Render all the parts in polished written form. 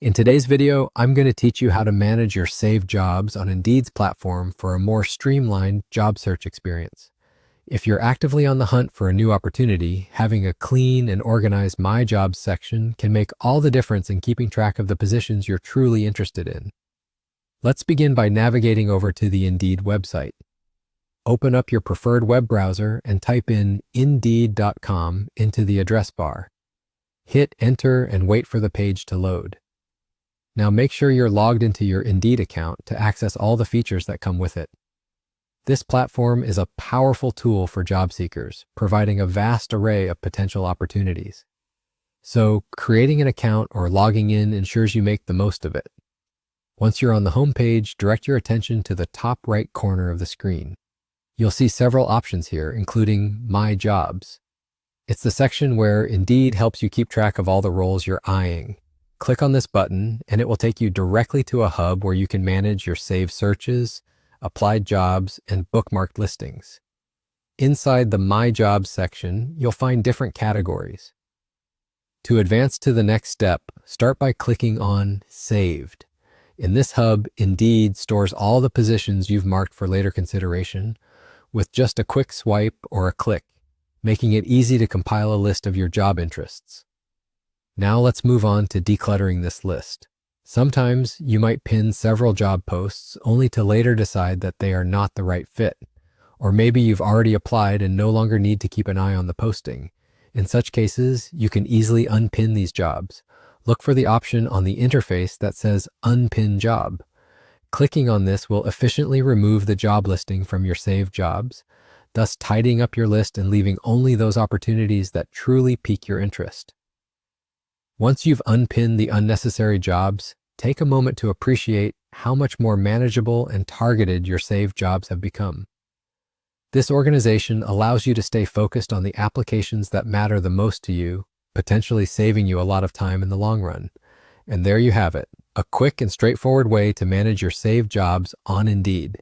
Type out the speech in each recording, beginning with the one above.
In today's video, I'm going to teach you how to manage your saved jobs on Indeed's platform for a more streamlined job search experience. If you're actively on the hunt for a new opportunity, having a clean and organized My Jobs section can make all the difference in keeping track of the positions you're truly interested in. Let's begin by navigating over to the Indeed website. Open up your preferred web browser and type in Indeed.com into the address bar. Hit enter and wait for the page to load. Now make sure you're logged into your Indeed account to access all the features that come with it. This platform is a powerful tool for job seekers, providing a vast array of potential opportunities. So, creating an account or logging in ensures you make the most of it. Once you're on the home page, direct your attention to the top right corner of the screen. You'll see several options here, including My Jobs. It's the section where Indeed helps you keep track of all the roles you're eyeing. Click on this button and it will take you directly to a hub where you can manage your saved searches, applied jobs, and bookmarked listings. Inside the My Jobs section, you'll find different categories. To advance to the next step, start by clicking on Saved. In this hub, Indeed stores all the positions you've marked for later consideration with just a quick swipe or a click, making it easy to compile a list of your job interests. Now let's move on to decluttering this list. Sometimes you might pin several job posts only to later decide that they are not the right fit. Or maybe you've already applied and no longer need to keep an eye on the posting. In such cases, you can easily unpin these jobs. Look for the option on the interface that says Unpin Job. Clicking on this will efficiently remove the job listing from your saved jobs, thus tidying up your list and leaving only those opportunities that truly pique your interest. Once you've unpinned the unnecessary jobs, take a moment to appreciate how much more manageable and targeted your saved jobs have become. This organization allows you to stay focused on the applications that matter the most to you, potentially saving you a lot of time in the long run. And there you have it, a quick and straightforward way to manage your saved jobs on Indeed.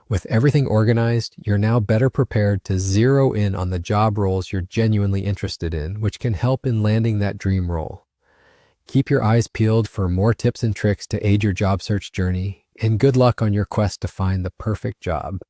With everything organized, you're now better prepared to zero in on the job roles you're genuinely interested in, which can help in landing that dream role. Keep your eyes peeled for more tips and tricks to aid your job search journey, and good luck on your quest to find the perfect job.